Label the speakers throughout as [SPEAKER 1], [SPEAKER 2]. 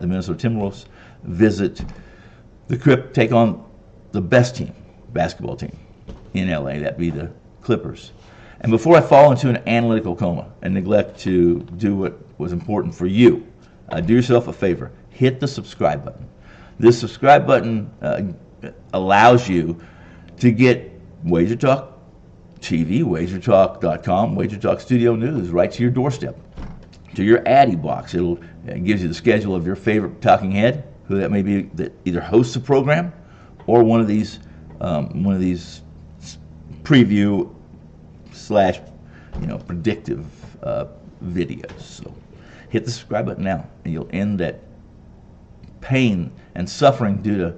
[SPEAKER 1] the Minnesota Timberwolves visit the Crypt, take on the best team, basketball team in LA, that'd be the Clippers. And before I fall into an analytical coma and neglect to do what was important for you, do yourself a favor, hit the subscribe button. This subscribe button allows you to get Wager Talk TV, wagertalk.com, Wager Talk Studio News right to your doorstep, to your Addy box. It gives you the schedule of your favorite talking head, who that may be, that either hosts a program or one of these preview slash predictive videos. So hit the subscribe button now, and you'll end that pain and suffering due to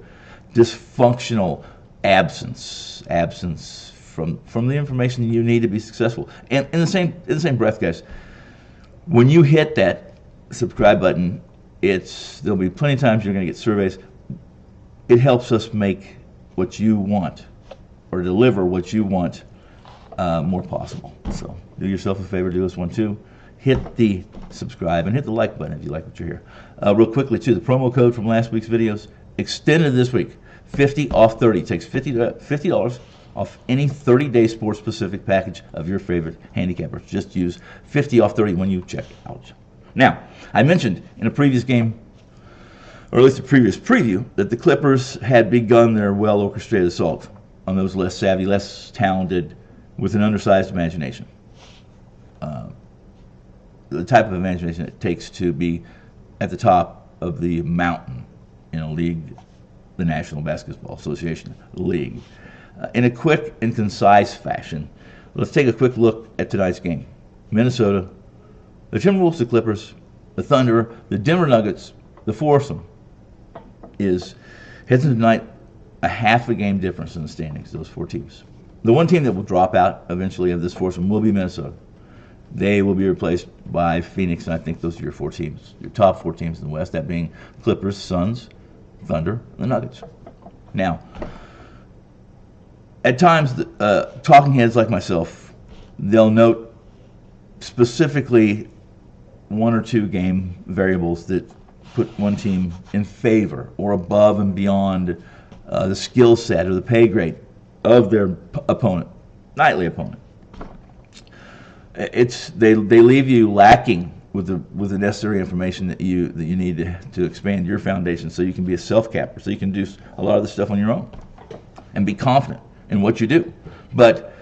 [SPEAKER 1] dysfunctional absence from the information you need to be successful. And in the same breath, guys, when you hit that subscribe button, there'll be plenty of times you're going to get surveys. It helps us make what you want or deliver what you want more possible. So do yourself a favor, do us one too. Hit the subscribe and hit the like button if you like what you hear. Real quickly too, the promo code from last week's videos extended this week. 50 off 30. Takes $50 off any 30-day sports-specific package of your favorite handicappers. Just use 50 off 30 when you check out. Now, I mentioned in a previous game, or at least a previous preview, that the Clippers had begun their well-orchestrated assault on those less savvy, less talented, with an undersized imagination. The type of imagination it takes to be at the top of the mountain in a league, the National Basketball Association League. In a quick and concise fashion, let's take a quick look at tonight's game. Minnesota, the Timberwolves, the Clippers, the Thunder, the Denver Nuggets, the foursome is heading tonight a half a game difference in the standings, those four teams. The one team that will drop out eventually of this foursome will be Minnesota. They will be replaced by Phoenix, and I think those are your four teams, your top four teams in the West, that being Clippers, Suns, Thunder, and the Nuggets. Now, at times, talking heads like myself, they'll note specifically one or two game variables that put one team in favor or above and beyond the skill set or the pay grade of their opponent, nightly opponent. They leave you lacking with the necessary information that you need to expand your foundation, so you can be a self-capper, so you can do a lot of this stuff on your own and be confident in what you do. But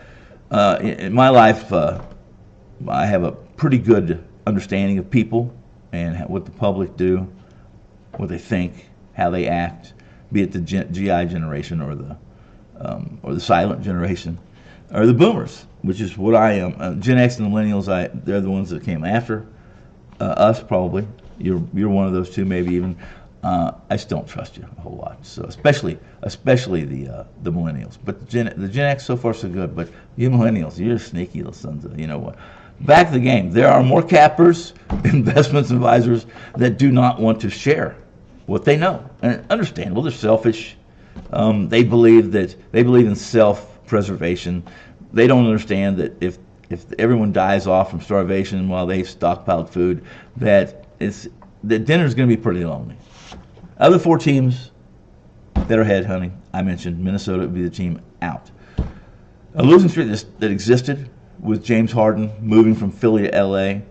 [SPEAKER 1] in my life, I have a pretty good understanding of people and what the public do, what they think, how they act, be it the GI generation or the silent generation or the boomers, which is what I am. Gen X and the millennials, they're the ones that came after us, probably. You're one of those two, maybe even. I still don't trust you a whole lot, so especially the millennials. But the Gen X, so far so good. But you millennials, you're sneaky little sons of, you know what. Back to the game. There are more cappers, investments advisors that do not want to share what they know, and understandable. They're selfish. They believe in self-preservation. They don't understand that if everyone dies off from starvation while they've stockpiled food, that dinner's going to be pretty lonely. Other four teams that are headhunting, I mentioned Minnesota would be the team out. A losing streak that existed with James Harden moving from Philly to LA.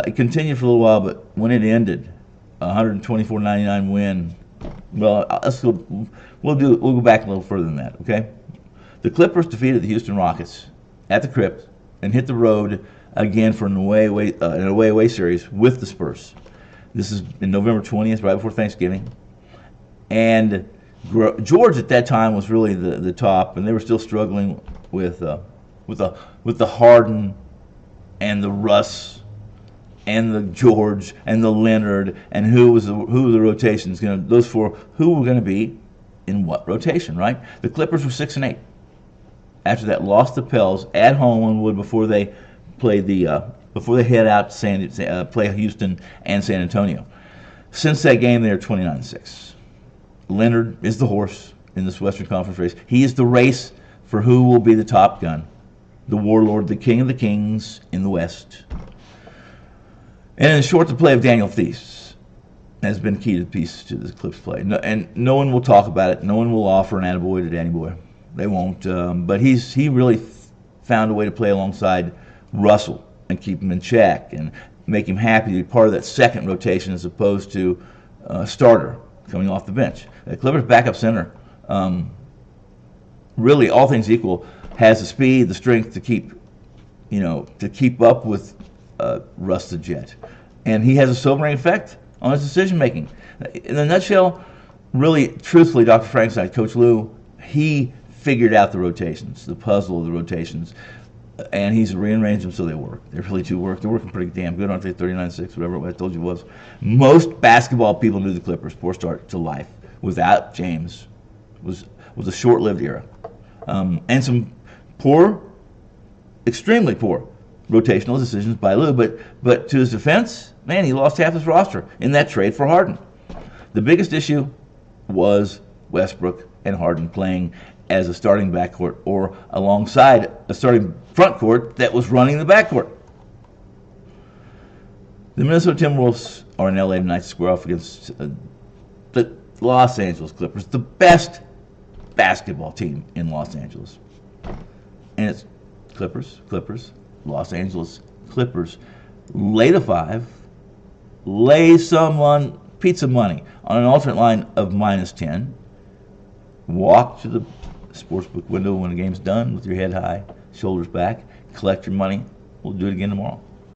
[SPEAKER 1] It continued for a little while, but when it ended, 124-99 win. Well, we'll go back a little further than that, okay? The Clippers defeated the Houston Rockets at the Crypt and hit the road again for an away series with the Spurs. This is in November 20th, right before Thanksgiving. And George at that time was really the top, and they were still struggling with the Harden and the Russ and the George and the Leonard and who the rotations going to, those four, who were going to be in what rotation, right? The Clippers were 6-8. After that, lost the Pels at home on Wood before they played before they head out to play Houston and San Antonio. Since that game, they are 29-6. Leonard is the horse in this Western Conference race. He is the race for who will be the top gun, the warlord, the king of the kings in the West. And in the short to play of Daniel Theis, has been key to the piece to the Clips play. No, and no one will talk about it. No one will offer an attaboy to Danny Boy. They won't. But he really found a way to play alongside Russell and keep him in check and make him happy to be part of that second rotation as opposed to starter coming off the bench. The Clippers backup center, really, all things equal, has the speed, the strength to keep up with Russ the Jet. And he has a sobering effect on his decision making. In a nutshell, really, truthfully, Dr. Frankenstein, Coach Lou, he figured out the rotations, the puzzle of the rotations, and he's rearranged them so they work. They really do work. They're working pretty damn good, aren't they? 39-6, whatever I told you it was. Most basketball people knew the Clippers' poor start to life without James was a short-lived era. And some poor, extremely poor rotational decisions by Lou, but to his defense, man, he lost half his roster in that trade for Harden. The biggest issue was Westbrook and Harden playing as a starting backcourt or alongside a starting front court that was running the backcourt. The Minnesota Timberwolves are in LA tonight to square off against the Los Angeles Clippers, the best basketball team in Los Angeles. And it's Clippers, Los Angeles Clippers. Lay the 5, lay someone pizza money on an alternate line of -10. Walk to the sportsbook window when the game's done with your head high, shoulders back, collect your money. We'll do it again tomorrow.